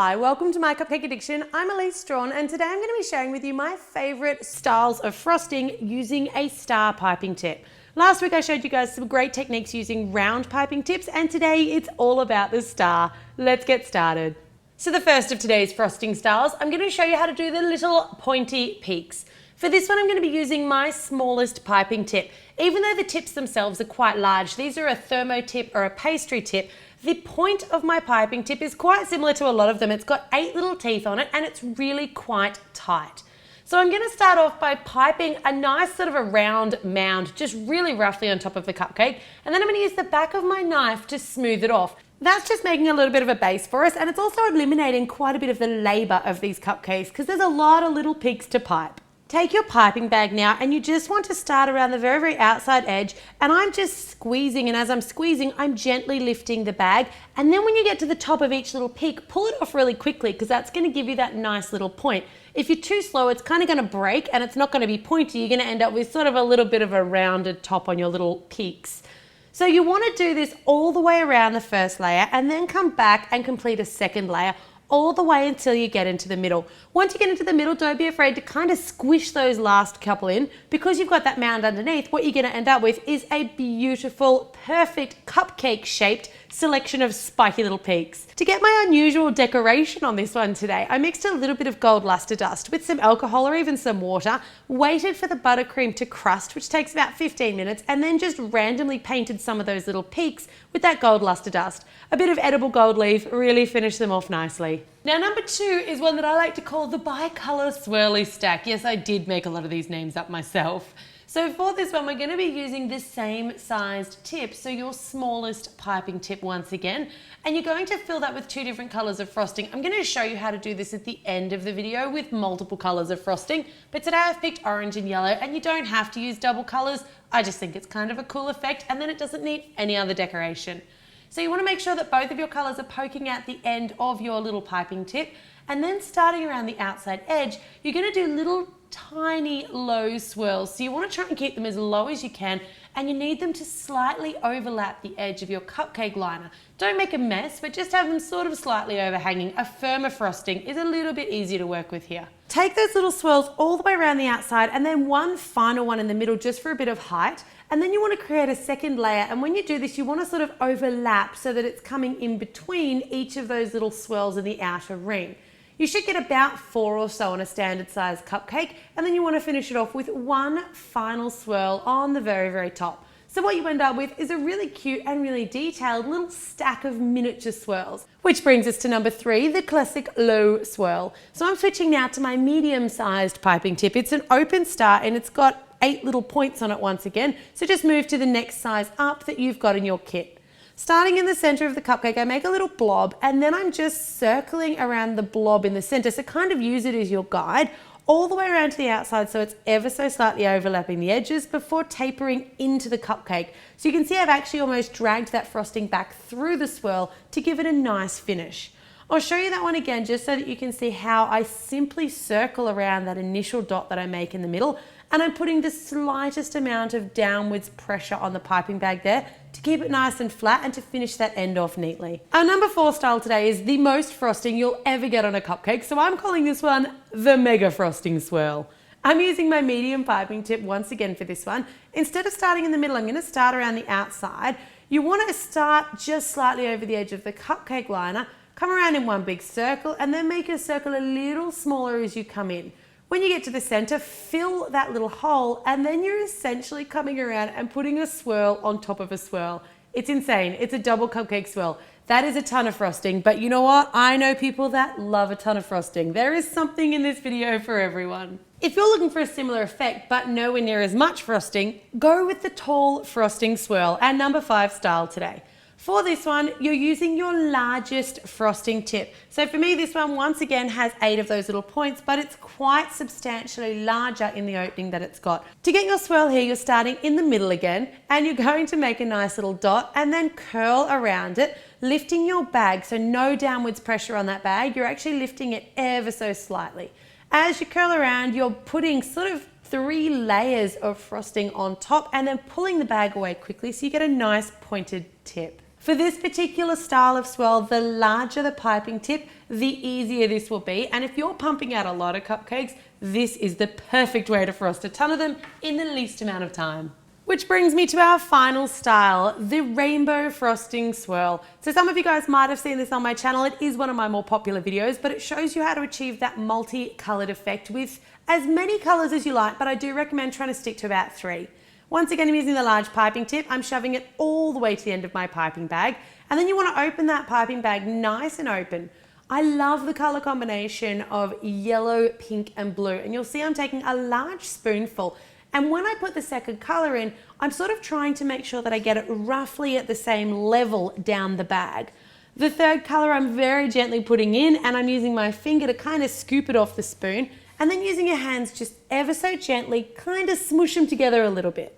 Hi, welcome to My Cupcake Addiction. I'm Elise and today I'm going to be sharing with you my favorite styles of frosting using a star piping tip. Last week I showed you guys some great techniques using round piping tips, and today it's all about the star. Let's get started. So the first of today's frosting styles, I'm going to show you how to do the little pointy peaks. For this one I'm going to be using my smallest piping tip. Even though the tips themselves are quite large, these are a thermo tip or a pastry tip, the point of my piping tip is quite similar to a lot of them. It's got 8 little teeth on it and it's really quite tight. So I'm going to start off by piping a nice sort of a round mound just really roughly on top of the cupcake, and then I'm going to use the back of my knife to smooth it off. That's just making a little bit of a base for us, and it's also eliminating quite a bit of the labour of these cupcakes because there's a lot of little peaks to pipe. Take your piping bag now and you just want to start around the very outside edge, and I'm just squeezing, and as I'm squeezing I'm gently lifting the bag, and then when you get to the top of each little peak, pull it off really quickly because that's going to give you that nice little point. If you're too slow it's kind of going to break and it's not going to be pointy. You're going to end up with sort of a little bit of a rounded top on your little peaks. So you want to do this all the way around the first layer and then come back and complete a second layer all the way until you get into the middle. Once you get into the middle, don't be afraid to kind of squish those last couple in, because you've got that mound underneath. What you're going to end up with is a beautiful, perfect cupcake shaped selection of spiky little peaks. To get my unusual decoration on this one today, I mixed a little bit of gold luster dust with some alcohol or even some water, waited for the buttercream to crust, which takes about 15 minutes, and then just randomly painted some of those little peaks with that gold luster dust. A bit of edible gold leaf really finished them off nicely. Now number 2 is one that I like to call the bi-colour swirly stack. Yes, I did make a lot of these names up myself. So for this one, we're going to be using the same sized tip, so your smallest piping tip once again, and you're going to fill that with 2 different colours of frosting. I'm going to show you how to do this at the end of the video with multiple colours of frosting, but today I've picked orange and yellow, and you don't have to use double colours. I just think it's kind of a cool effect, and then it doesn't need any other decoration. So you want to make sure that both of your colours are poking out the end of your little piping tip, and then starting around the outside edge, you're going to do little tiny low swirls. So you want to try and keep them as low as you can, and you need them to slightly overlap the edge of your cupcake liner. Don't make a mess, but just have them sort of slightly overhanging. A firmer frosting is a little bit easier to work with here. Take those little swirls all the way around the outside and then one final one in the middle just for a bit of height. And then you want to create a second layer, and when you do this you want to sort of overlap so that it's coming in between each of those little swirls in the outer ring. You should get about 4 or so on a standard size cupcake, and then you want to finish it off with one final swirl on the very top. So what you end up with is a really cute and really detailed little stack of miniature swirls. Which brings us to number 3, the classic low swirl. So I'm switching now to my medium-sized piping tip. It's an open star and it's got 8 little points on it once again. So just move to the next size up that you've got in your kit. Starting in the center of the cupcake, I make a little blob, and then I'm just circling around the blob in the center. So kind of use it as your guide all the way around to the outside so it's ever so slightly overlapping the edges before tapering into the cupcake. So you can see I've actually almost dragged that frosting back through the swirl to give it a nice finish. I'll show you that one again just so that you can see how I simply circle around that initial dot that I make in the middle, and I'm putting the slightest amount of downwards pressure on the piping bag there to keep it nice and flat and to finish that end off neatly. Our number 4 style today is the most frosting you'll ever get on a cupcake, so I'm calling this one the mega frosting swirl. I'm using my medium piping tip once again for this one. Instead of starting in the middle, I'm going to start around the outside. You want to start just slightly over the edge of the cupcake liner, come around in one big circle, and then make your circle a little smaller as you come in. When you get to the center, fill that little hole, and then you're essentially coming around and putting a swirl on top of a swirl. It's insane. It's a double cupcake swirl. That is a ton of frosting, but you know what? I know people that love a ton of frosting. There is something in this video for everyone. If you're looking for a similar effect, but nowhere near as much frosting, go with the tall frosting swirl, our number 5 style today. For this one, you're using your largest frosting tip. So for me, this one once again has 8 of those little points, but it's quite substantially larger in the opening that it's got. To get your swirl here, you're starting in the middle again, and you're going to make a nice little dot and then curl around it, lifting your bag. So no downwards pressure on that bag. You're actually lifting it ever so slightly. As you curl around, you're putting sort of 3 layers of frosting on top and then pulling the bag away quickly so you get a nice pointed tip. For this particular style of swirl, the larger the piping tip, the easier this will be. And if you're pumping out a lot of cupcakes, this is the perfect way to frost a ton of them in the least amount of time. Which brings me to our final style, the rainbow frosting swirl. So some of you guys might have seen this on my channel. It is one of my more popular videos, but it shows you how to achieve that multi-colored effect with as many colors as you like, but I do recommend trying to stick to about 3. Once again, I'm using the large piping tip. I'm shoving it all the way to the end of my piping bag. And then you want to open that piping bag nice and open. I love the color combination of yellow, pink, and blue. And you'll see I'm taking a large spoonful. And when I put the second color in, I'm sort of trying to make sure that I get it roughly at the same level down the bag. The third color I'm very gently putting in, and I'm using my finger to kind of scoop it off the spoon. And then using your hands just ever so gently, kind of smoosh them together a little bit.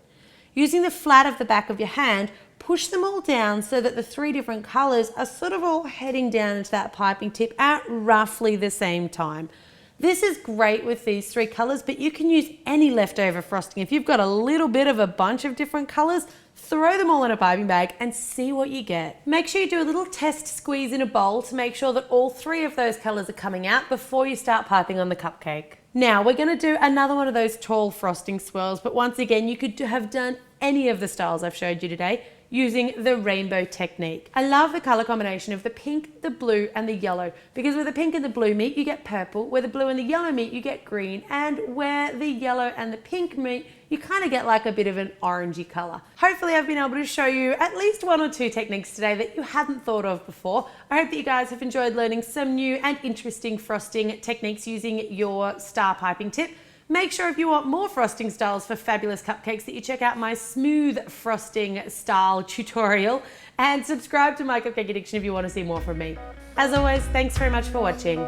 Using the flat of the back of your hand, push them all down so that the 3 different colors are sort of all heading down into that piping tip at roughly the same time. This is great with these 3 colors, but you can use any leftover frosting. If you've got a little bit of a bunch of different colors, throw them all in a piping bag and see what you get. Make sure you do a little test squeeze in a bowl to make sure that all 3 of those colors are coming out before you start piping on the cupcake. Now we're going to do another one of those tall frosting swirls, but once again, you could have done any of the styles I've showed you today using the rainbow technique. I love the color combination of the pink, the blue, and the yellow, because where the pink and the blue meet, you get purple. Where the blue and the yellow meet, you get green. And where the yellow and the pink meet, you kind of get like a bit of an orangey color. Hopefully I've been able to show you at least 1 or 2 techniques today that you hadn't thought of before. I hope that you guys have enjoyed learning some new and interesting frosting techniques using your star piping tip. Make sure if you want more frosting styles for fabulous cupcakes that you check out my smooth frosting style tutorial, and subscribe to My Cupcake Addiction if you want to see more from me. As always, thanks very much for watching.